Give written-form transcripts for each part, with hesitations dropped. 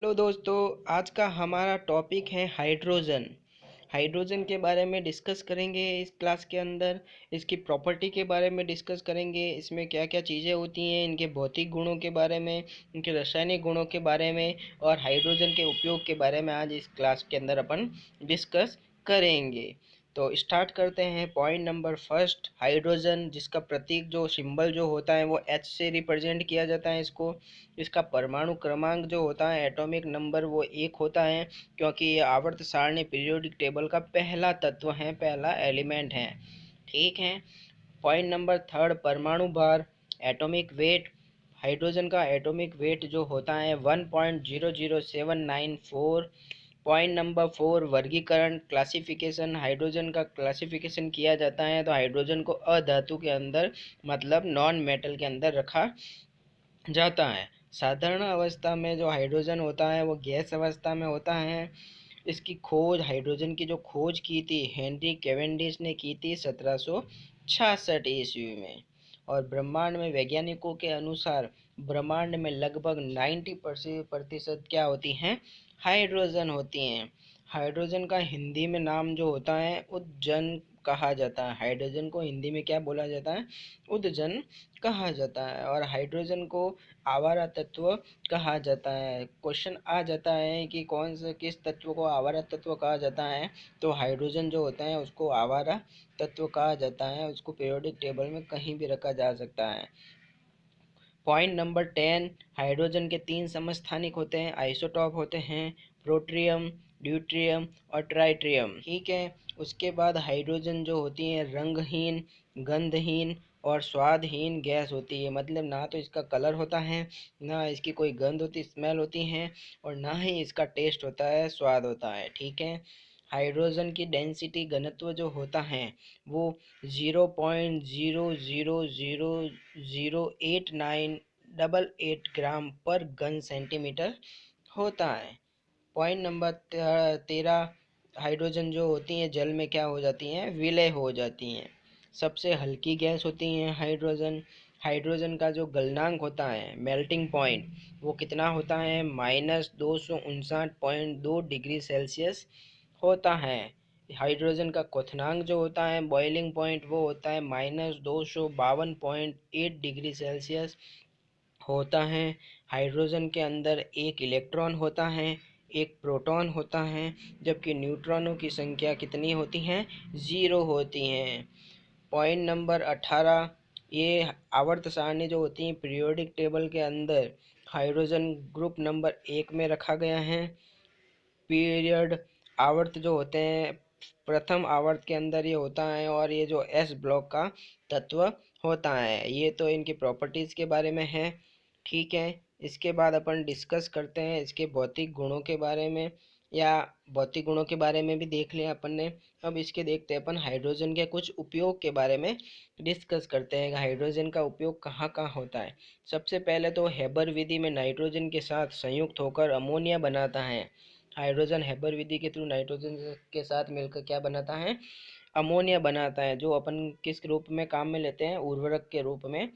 Hello दोस्तों, आज का हमारा टॉपिक है हाइड्रोजन। हाइड्रोजन के बारे में डिस्कस करेंगे इस क्लास के अंदर। इसकी प्रॉपर्टी के बारे में डिस्कस करेंगे, इसमें क्या क्या चीज़ें होती हैं, इनके भौतिक गुणों के बारे में, इनके रासायनिक गुणों के बारे में और हाइड्रोजन के उपयोग के बारे में आज इस क्लास के अंदर अपन डिस्कस करेंगे। तो स्टार्ट करते हैं। पॉइंट नंबर फर्स्ट, हाइड्रोजन, जिसका प्रतीक जो सिंबल जो होता है वो H से रिप्रेजेंट किया जाता है इसको। इसका परमाणु क्रमांक जो होता है, एटॉमिक नंबर, वो 1 होता है, क्योंकि ये आवर्त सारणी पीरियोडिक टेबल का पहला तत्व है, पहला एलिमेंट है। ठीक है। पॉइंट नंबर थर्ड, परमाणु भार, एटॉमिक वेट। हाइड्रोजन का एटॉमिक वेट जो होता है 1.00794। पॉइंट नंबर 4, वर्गीकरण, क्लासिफिकेशन। हाइड्रोजन का क्लासिफिकेशन किया जाता है तो हाइड्रोजन को अधातु के अंदर, मतलब नॉन मेटल के अंदर रखा जाता है। साधारण अवस्था में जो हाइड्रोजन होता है वो गैस अवस्था में होता है। इसकी खोज, हाइड्रोजन की जो खोज की थी, हेनरी कैवेंडिश ने की थी 1766 ईस्वी में। और ब्रह्मांड में वैज्ञानिकों के अनुसार ब्रह्मांड में लगभग 90% क्या होती हैं, हाइड्रोजन होती हैं। हाइड्रोजन का हिंदी में नाम जो होता है उदजन कहा जाता है। हाइड्रोजन को हिंदी में क्या बोला जाता है, उदजन कहा जाता है। और हाइड्रोजन को आवारा तत्व कहा जाता है। क्वेश्चन आ जाता है कि कौन से किस तत्व को आवारा तत्व कहा जाता है, तो हाइड्रोजन जो होता है उसको आवारा तत्व कहा जाता है। उसको पीरियोडिक टेबल में कहीं भी रखा जा सकता है। पॉइंट नंबर 10, हाइड्रोजन के 3 समस्थानिक होते हैं, आइसोटॉप होते हैं, प्रोट्रियम, ड्यूट्रियम और ट्राइट्रियम। ठीक है। उसके बाद हाइड्रोजन जो होती है रंगहीन, गंधहीन और स्वादहीन गैस होती है। मतलब ना तो इसका कलर होता है, ना इसकी कोई गंध होती, स्मेल होती है, और ना ही इसका टेस्ट होता है, स्वाद होता है। ठीक है। हाइड्रोजन की डेंसिटी, घनत्व जो होता है वो 0.0008988 ग्राम पर घन सेंटीमीटर होता है। पॉइंट नंबर 13, हाइड्रोजन जो होती हैं जल में क्या हो जाती हैं, विलय हो जाती हैं। सबसे हल्की गैस होती हैं हाइड्रोजन। हाइड्रोजन का जो गलनांक होता है, मेल्टिंग पॉइंट, वो कितना होता है, -259.2 डिग्री सेल्सियस होता है। हाइड्रोजन का क्वथनांक जो होता है, बॉइलिंग पॉइंट, वो होता है -252.8 डिग्री सेल्सियस होता है। हाइड्रोजन के अंदर एक इलेक्ट्रॉन होता है, एक प्रोटॉन होता है, जबकि न्यूट्रॉनों की संख्या कितनी होती हैं, 0 होती हैं। पॉइंट नंबर 18, ये आवर्त सारणी जो होती है पीरियोडिक टेबल के अंदर हाइड्रोजन ग्रुप नंबर 1 में रखा गया है। पीरियड आवर्त जो होते हैं, प्रथम आवर्त के अंदर ये होता है, और ये जो एस ब्लॉक का तत्व होता है। ये तो इनकी प्रॉपर्टीज़ के बारे में है। ठीक है। इसके बाद अपन डिस्कस करते हैं इसके भौतिक गुणों के बारे में, या भौतिक गुणों के बारे में भी देख लिया अपन ने। अब इसके देखते हैं अपन हाइड्रोजन के कुछ उपयोग के बारे में डिस्कस करते हैं। हाइड्रोजन का उपयोग कहाँ कहाँ होता है। सबसे पहले तो हेबर विधि में नाइट्रोजन के साथ संयुक्त होकर अमोनिया बनाता है। हाइड्रोजन हेबर विधि के थ्रू नाइट्रोजन के साथ मिलकर क्या बनाता है, अमोनिया बनाता है, जो अपन किस रूप में काम में लेते हैं, उर्वरक के रूप में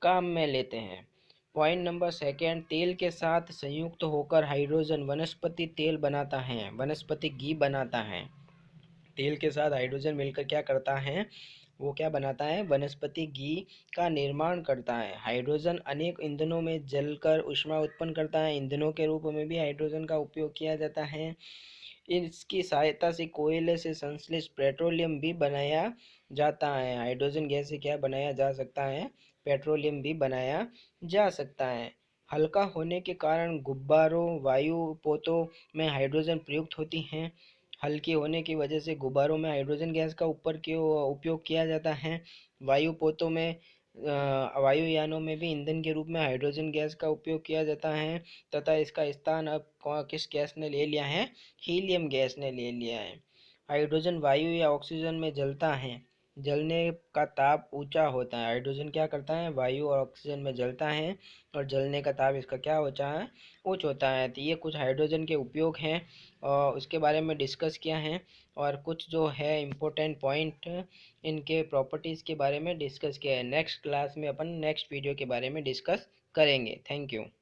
काम में लेते हैं। पॉइंट नंबर सेकेंड, तेल के साथ संयुक्त होकर हाइड्रोजन वनस्पति तेल बनाता है, वनस्पति घी बनाता है। तेल के साथ हाइड्रोजन मिलकर क्या करता है, वो क्या बनाता है, वनस्पति घी का निर्माण करता है। हाइड्रोजन अनेक ईंधनों में जलकर ऊष्मा उत्पन्न करता है। ईंधनों के रूप में भी हाइड्रोजन का उपयोग किया जाता है। इसकी सहायता से कोयले से संश्लेषित पेट्रोलियम भी बनाया जाता है। हाइड्रोजन गैस से क्या बनाया जा सकता है, पेट्रोलियम भी बनाया जा सकता है। हल्का होने के कारण गुब्बारों, वायु पोतों में हाइड्रोजन प्रयुक्त होती हैं। हल्की होने की वजह से गुब्बारों में हाइड्रोजन गैस का ऊपर के उपयोग किया जाता है। वायु पोतों में, वायुयानों में भी ईंधन के रूप में हाइड्रोजन गैस का उपयोग किया जाता है, तथा इसका स्थान अब किस गैस ने ले लिया है, हीलियम गैस ने ले लिया है। हाइड्रोजन वायु या ऑक्सीजन में जलता है, जलने का ताप ऊंचा होता है। हाइड्रोजन क्या करता है, वायु और ऑक्सीजन में जलता है, और जलने का ताप इसका क्या होता है, उच्च होता है। तो ये कुछ हाइड्रोजन के उपयोग हैं और उसके बारे में डिस्कस किया है, और कुछ जो है इम्पोर्टेंट पॉइंट इनके प्रॉपर्टीज़ के बारे में डिस्कस किया है। नेक्स्ट क्लास में अपन नेक्स्ट वीडियो के बारे में डिस्कस करेंगे। Thank you.